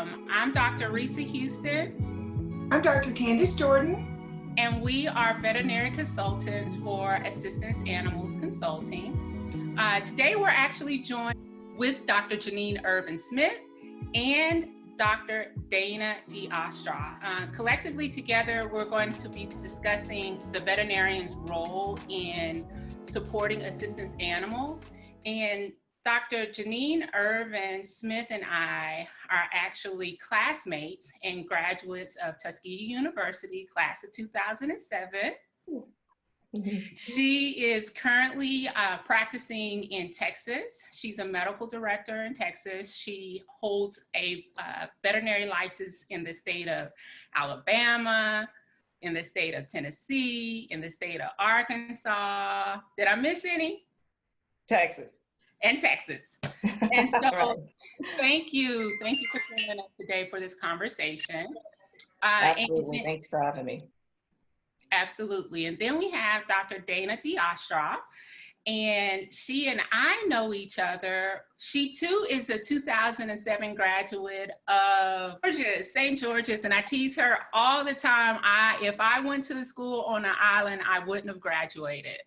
I'm Dr. Risa Houston. I'm Dr. Candace Jordan. And we are veterinary consultants for Assistance Animals Consulting. Today we're actually joined with Dr. Janine Irvin Smith and Dr. Dana D'Ostra. Collectively together, we're going to be discussing the veterinarian's role in supporting assistance animals. And Dr. Janine Irvin Smith and I are actually classmates and graduates of Tuskegee University, class of 2007. She is currently practicing in Texas. She's a medical director in Texas. She holds a veterinary license in the state of Alabama, in the state of Tennessee, in the state of Arkansas. Did I miss any? Texas. And Texas. And so Right. thank you for joining us today for this conversation. Absolutely, thanks for having me. Absolutely. And then we have Dr. Dana D'Ostra, and she and I know each other. She too is a 2007 graduate of St. George's, and I tease her all the time. If I went to the school on an island, I wouldn't have graduated.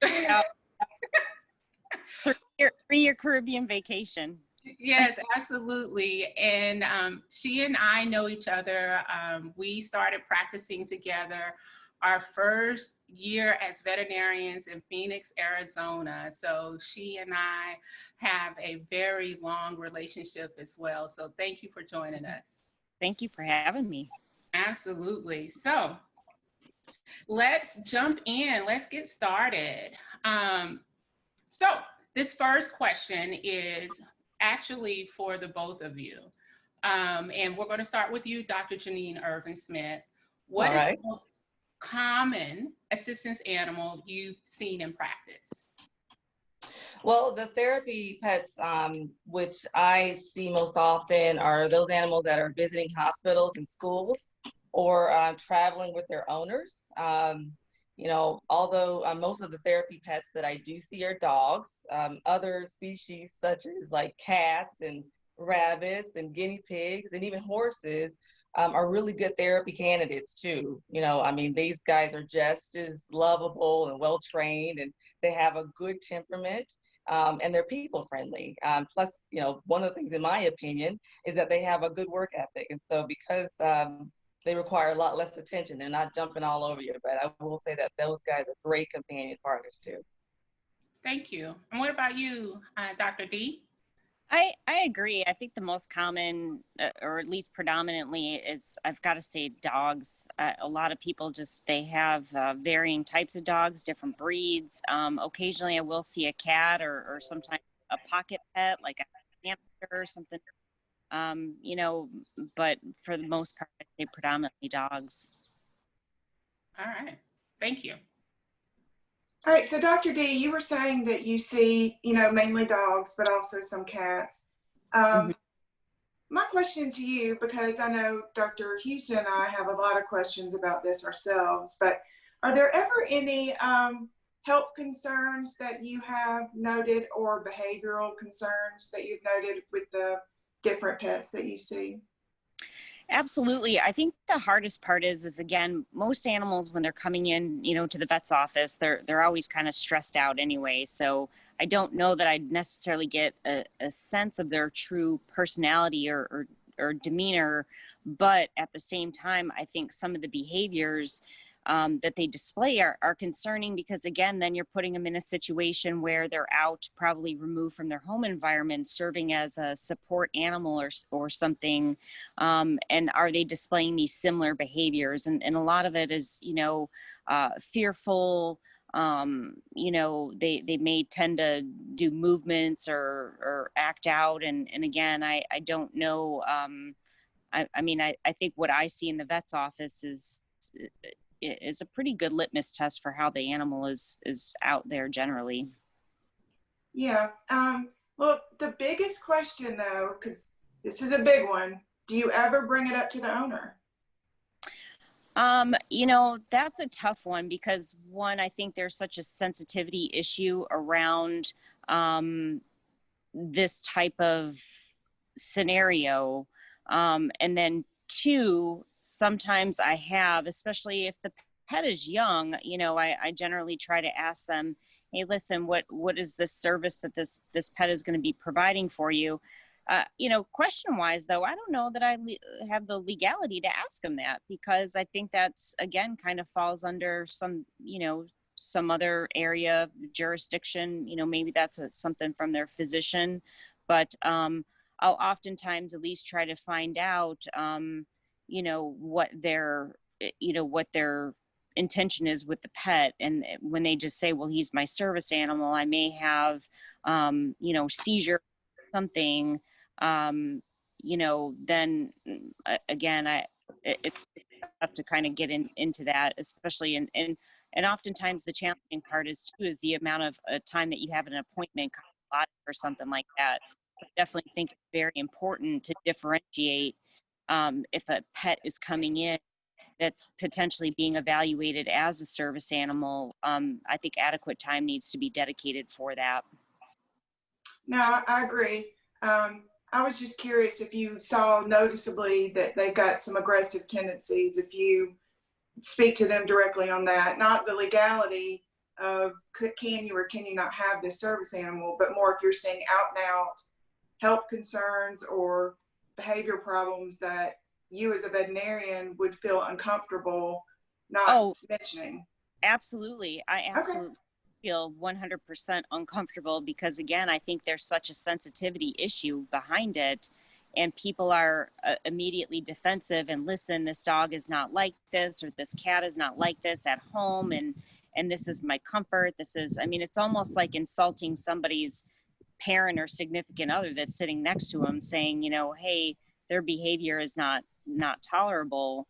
Three-year Caribbean vacation. Yes, absolutely. And she and I know each other. We started practicing together our first year as veterinarians in Phoenix, Arizona. So she and I have a very long relationship as well. So thank you for joining us. Thank you for having me. Absolutely. So let's jump in. Let's get started. So this first question is actually for the both of you. And we're going to start with you, Dr. Janine Irvin Smith. What is the most common assistance animal you've seen in practice? Well, the therapy pets, which I see most often, are those animals that are visiting hospitals and schools or traveling with their owners. Although most of the therapy pets that I do see are dogs, other species such as like cats and rabbits and guinea pigs and even horses are really good therapy candidates too. These guys are just as lovable and well-trained, and they have a good temperament, and they're people friendly. Plus, one of the things in my opinion is that they have a good work ethic. And so because they require a lot less attention, they're not jumping all over you, but I will say that those guys are great companion partners too. Thank you. And what about you, Dr. D? I agree. I think the most common, or at least predominantly, is, I've got to say, dogs. A lot of people they have varying types of dogs, different breeds. Occasionally I will see a cat or sometimes a pocket pet, like a hamster or something. But for the most part, I say predominantly dogs. All right. Thank you. All right, so Dr. D, you were saying that you see, mainly dogs, but also some cats. My question to you, because I know Dr. Houston and I have a lot of questions about this ourselves, but are there ever any health concerns that you have noted or behavioral concerns that you've noted with the different pets that you see? Absolutely. I think the hardest part is again, most animals, when they're coming in, to the vet's office, they're always kind of stressed out anyway. So I don't know that I'd necessarily get a sense of their true personality or demeanor. But at the same time, I think some of the behaviors that they display are concerning, because again, then you're putting them in a situation where they're out, probably removed from their home environment, serving as a support animal or something. And are they displaying these similar behaviors? And a lot of it is, fearful. They may tend to do movements or act out. And again, I don't know. I think what I see in the vet's office is a pretty good litmus test for how the animal is out there generally. Yeah. Well, the biggest question though, because this is a big one, do you ever bring it up to the owner? That's a tough one, because one, I think there's such a sensitivity issue around this type of scenario. And then two, sometimes I have, especially if the pet is young, I generally try to ask them, hey, listen, what is this service that this pet is going to be providing for you? Question wise, though, I don't know that I have the legality to ask them that, because I think that's, again, kind of falls under some other area of jurisdiction. Maybe that's something from their physician, but I'll oftentimes at least try to find out, what their intention is with the pet. And when they just say, well, he's my service animal, I may have, seizure, something, then again, it's tough to kind of get into that, especially and oftentimes the challenging part is the amount of time that you have an appointment or something like that. I definitely think it's very important to differentiate if a pet is coming in that's potentially being evaluated as a service animal. I think adequate time needs to be dedicated for that. No, I agree. I was just curious if you saw noticeably that they've got some aggressive tendencies, if you speak to them directly on that, not the legality of can you or can you not have this service animal, but more if you're seeing out and out health concerns or behavior problems that you as a veterinarian would feel uncomfortable not mentioning. Absolutely. I absolutely feel 100% uncomfortable, because again, I think there's such a sensitivity issue behind it, and people are immediately defensive and listen, this dog is not like this, or this cat is not like this at home, and this is my comfort. It's almost like insulting somebody's parent or significant other that's sitting next to them, saying, hey, their behavior is not tolerable.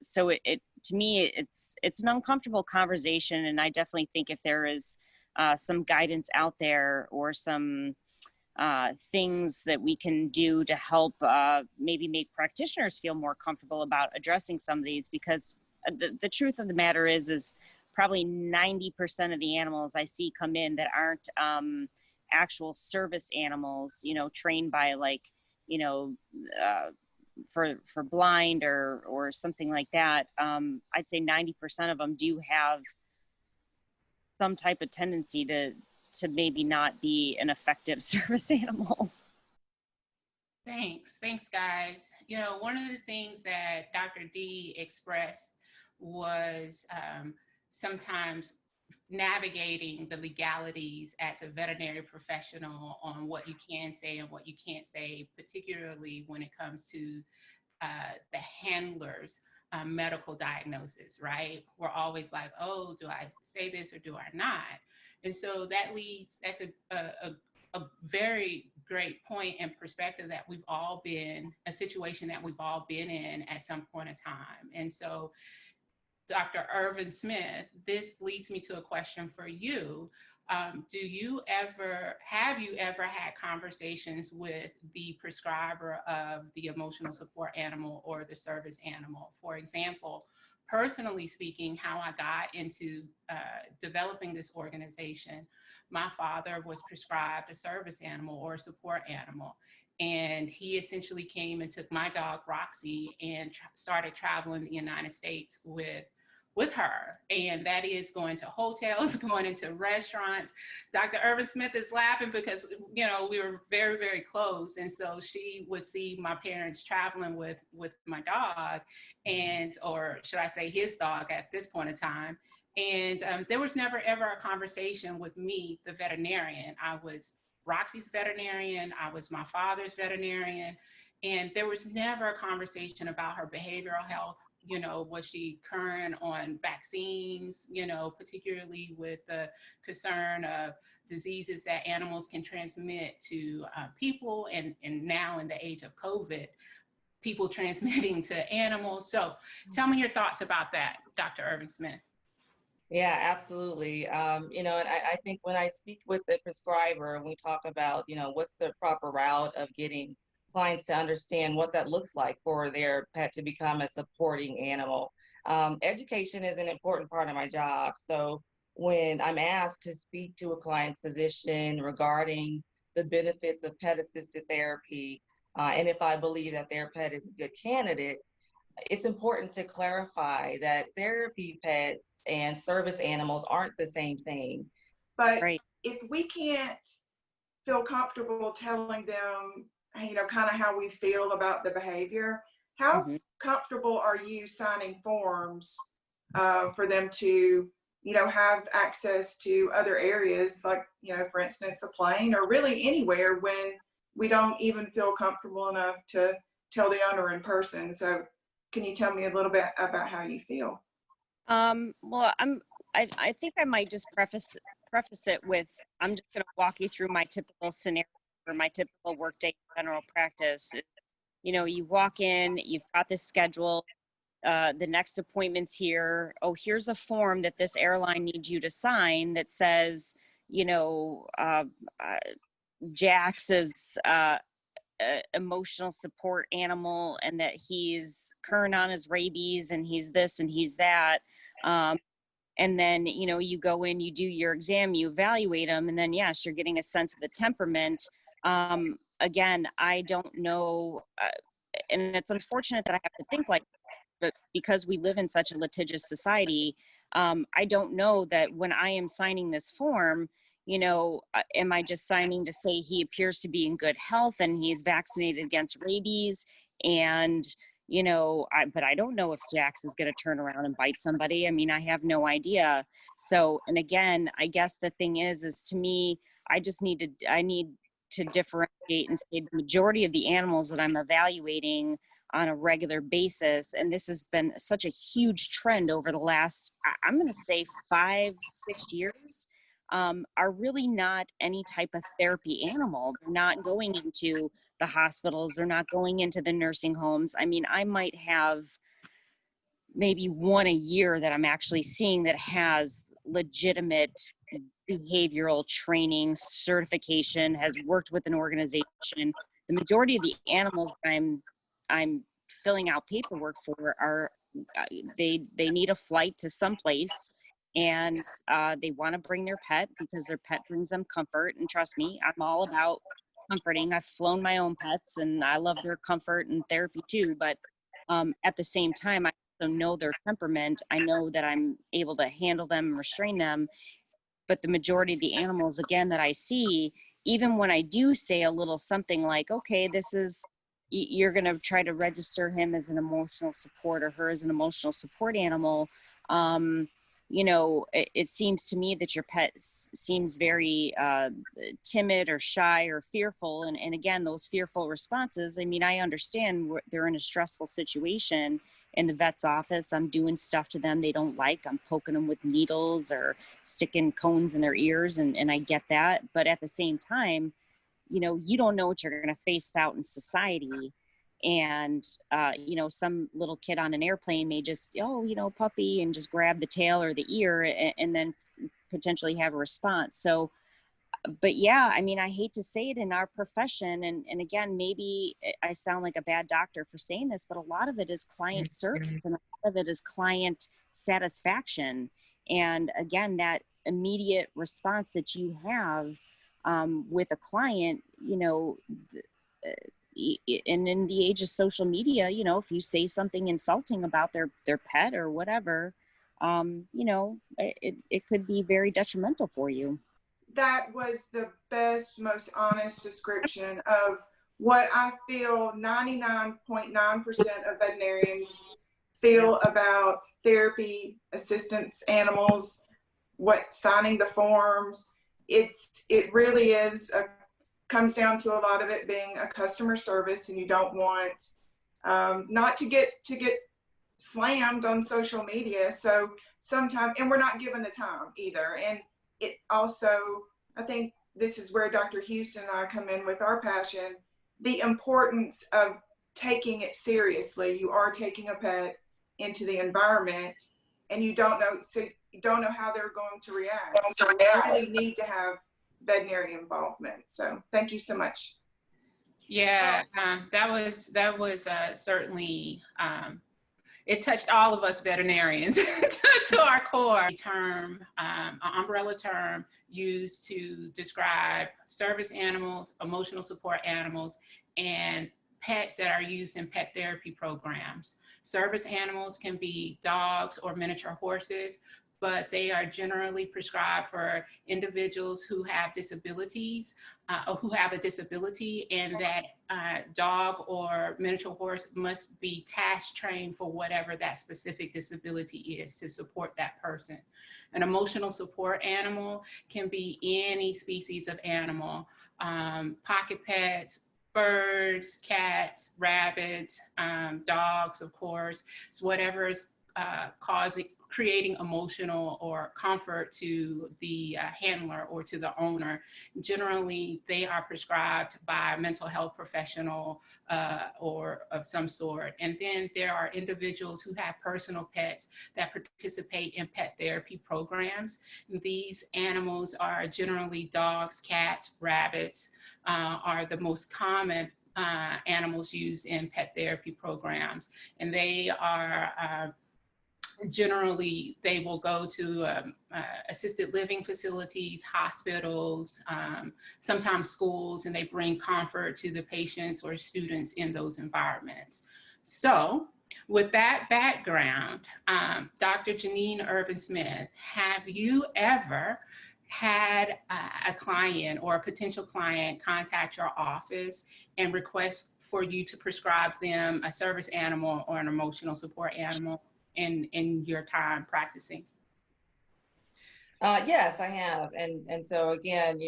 So it to me, it's an uncomfortable conversation. And I definitely think if there is some guidance out there, or some things that we can do to help maybe make practitioners feel more comfortable about addressing some of these, because the truth of the matter is probably 90% of the animals I see come in that aren't actual service animals, trained by for blind or something like that. I'd say 90% of them do have some type of tendency to maybe not be an effective service animal. Thanks, guys. One of the things that Dr. D expressed was sometimes navigating the legalities as a veterinary professional on what you can say and what you can't say, particularly when it comes to the handler's medical diagnosis, right? We're always like, oh, do I say this or do I not? And so that's a very great point and perspective that a situation that we've all been in at some point in time. And so Dr. Irvin Smith, this leads me to a question for you. Have you ever had conversations with the prescriber of the emotional support animal or the service animal? For example, personally speaking, how I got into developing this organization, my father was prescribed a service animal or a support animal. And he essentially came and took my dog, Roxy, and started traveling the United States with her. And that is going to hotels, going into restaurants. Dr. Irvin Smith is laughing because, we were very, very close. And so she would see my parents traveling with my dog, or should I say his dog at this point in time. And there was never, ever a conversation with me, the veterinarian. I was Roxy's veterinarian. I was my father's veterinarian. And there was never a conversation about her behavioral health. Was she current on vaccines, particularly with the concern of diseases that animals can transmit to people, and now in the age of COVID, people transmitting to animals. So tell me your thoughts about that, Dr. Irvin Smith. Yeah, absolutely. And I think when I speak with the prescriber and we talk about, what's the proper route of getting clients to understand what that looks like for their pet to become a supporting animal. Education is an important part of my job. So when I'm asked to speak to a client's physician regarding the benefits of pet-assisted therapy, and if I believe that their pet is a good candidate, it's important to clarify that therapy pets and service animals aren't the same thing. But Right. if we can't feel comfortable telling them, you know, kind of how we feel about the behavior, how comfortable are you signing forms for them to, you know, have access to other areas, like, you know, for instance, a plane or really anywhere, when we don't even feel comfortable enough to tell the owner in person? So can you tell me a little bit about how you feel? Well, I think I might just preface it with, I'm just going to walk you through my typical scenario for my typical workday in general practice. You know, you walk in, you've got this schedule, the next appointment's here. Oh, here's a form that this airline needs you to sign that says, you know, Jax is emotional support animal, and that he's current on his rabies, and he's this and he's that. And then, you know, you go in, you do your exam, you evaluate them, and then yes, you're getting a sense of the temperament. Again, I don't know, and it's unfortunate that I have to think like, but because we live in such a litigious society, I don't know that when I am signing this form, you know, am I just signing to say he appears to be in good health and he's vaccinated against rabies? And, you know, but I don't know if Jax is going to turn around and bite somebody. I mean, I have no idea. So, and again, I guess the thing is to me, I need to differentiate and say the majority of the animals that I'm evaluating on a regular basis, and this has been such a huge trend over the last, I'm going to say 5-6 years, are really not any type of therapy animal. They're not going into the hospitals. They're not going into the nursing homes. I mean, I might have maybe one a year that I'm actually seeing that has legitimate behavioral training certification, has worked with an organization. The majority of the animals I'm filling out paperwork for are they need a flight to someplace, and they want to bring their pet because their pet brings them comfort. And trust me, I'm all about comforting. I've flown my own pets and I love their comfort and therapy too, but at the same time, I also know their temperament. I know that I'm able to handle them and restrain them. But the majority of the animals, again, that I see, even when I do say a little something like, okay, this is, you're going to try to register him as an emotional support or her as an emotional support animal, you know, it seems to me that your pet seems very timid or shy or fearful. And again, those fearful responses, I mean, I understand they're in a stressful situation in the vet's office. I'm doing stuff to them they don't like. I'm poking them with needles or sticking cones in their ears, and I get that. But at the same time, you know, you don't know what you're going to face out in society. And, you know, some little kid on an airplane may just, oh, you know, puppy, and just grab the tail or the ear, and then potentially have a response. So, but yeah, I mean, I hate to say it in our profession, and again, maybe I sound like a bad doctor for saying this, but a lot of it is client service and a lot of it is client satisfaction. And again, that immediate response that you have with a client, you know, and in the age of social media, you know, if you say something insulting about their pet or whatever, you know, it could be very detrimental for you. That was the best, most honest description of what I feel 99.9% of veterinarians feel about therapy assistance animals, what signing the forms. It really is comes down to a lot of it being a customer service, and you don't want not to get slammed on social media. So sometimes, and we're not given the time either. And it also, I think this is where Dr. Houston and I come in with our passion, the importance of taking it seriously. You are taking a pet into the environment, and you don't know, so you don't know how they're going to react. So we really need to have veterinary involvement. So thank you so much. Yeah, that was certainly, it touched all of us veterinarians to our core. Term, an umbrella term used to describe service animals, emotional support animals, and pets that are used in pet therapy programs. Service animals can be dogs or miniature horses, but they are generally prescribed for individuals who have disabilities or who have a disability, and that dog or miniature horse must be task trained for whatever that specific disability is to support that person. An emotional support animal can be any species of animal, pocket pets, birds, cats, rabbits, dogs, of course. It's whatever is creating emotional or comfort to the handler or to the owner. Generally, they are prescribed by a mental health professional or of some sort. And then there are individuals who have personal pets that participate in pet therapy programs. These animals are generally dogs, cats, rabbits, are the most common animals used in pet therapy programs. And they are generally, they will go to assisted living facilities, hospitals, sometimes schools, and they bring comfort to the patients or students in those environments. So with that background, Dr. Janine Irvin-Smith, have you ever had a client or a potential client contact your office and request for you to prescribe them a service animal or an emotional support animal in your time practicing? Yes, I have. And so again,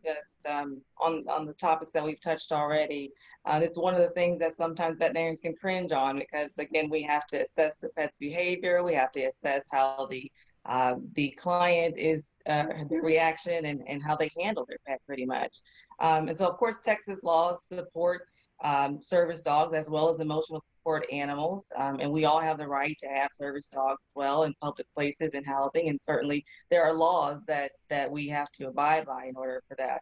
just on the topics that we've touched already, it's one of the things that sometimes veterinarians can cringe on, because again, we have to assess the pet's behavior. We have to assess how the client is, their reaction and how they handle their pet pretty much. And so of course, Texas laws support service dogs as well as emotional support animals. And we all have the right to have service dogs as well in public places and housing. And certainly there are laws that we have to abide by in order for that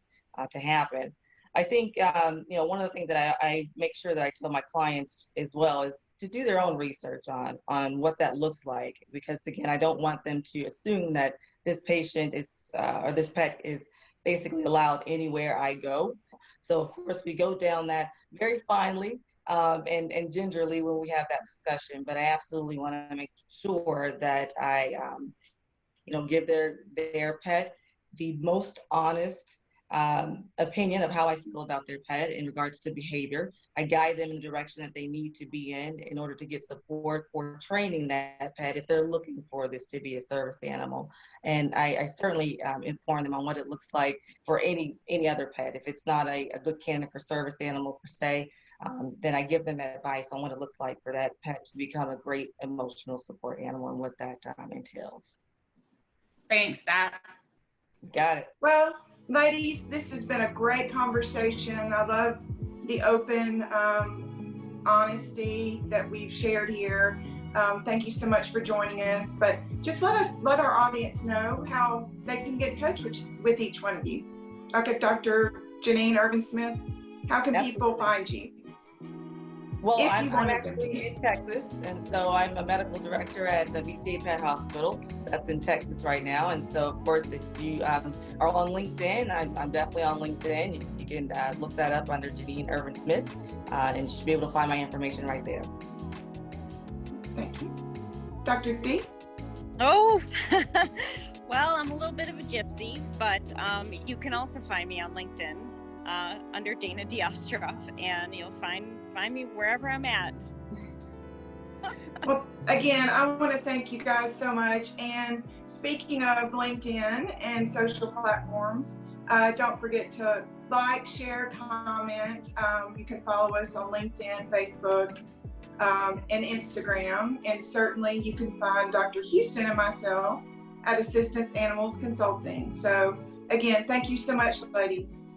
to happen. I think, one of the things that I make sure that I tell my clients as well is to do their own research on what that looks like. Because again, I don't want them to assume that this patient is, or this pet is basically allowed anywhere I go. So of course we go down that very finely and gingerly when we have that discussion, but I absolutely want to make sure that I, give their pet the most honest opinion of how I feel about their pet in regards to behavior. I guide them in the direction that they need to be in order to get support for training that pet if they're looking for this to be a service animal. And I certainly inform them on what it looks like for any other pet. If it's not a good candidate for service animal per se, then I give them advice on what it looks like for that pet to become a great emotional support animal and what that entails. Thanks, Doc. Got it. Well, ladies, this has been a great conversation. I love the open honesty that we've shared here. Thank you so much for joining us. But just let our audience know how they can get in touch with each one of you. Okay, Dr. Janine Irvin-Smith, how can people find you? Well, I'm actually in Texas, and so I'm a medical director at the VCA Pet Hospital. That's in Texas right now. And so, of course, if you are on LinkedIn, I'm definitely on LinkedIn. You can look that up under Janine Irvin-Smith, and you should be able to find my information right there. Thank you. Dr. D? Oh, well, I'm a little bit of a gypsy, but you can also find me on LinkedIn under Dana Diostroff, and you'll find me wherever I'm at. Well, again, I want to thank you guys so much. And speaking of LinkedIn and social platforms, don't forget to like, share, comment. You can follow us on LinkedIn, Facebook, and Instagram. And certainly you can find Dr. Houston and myself at Assistance Animals Consulting. So again, thank you so much, ladies.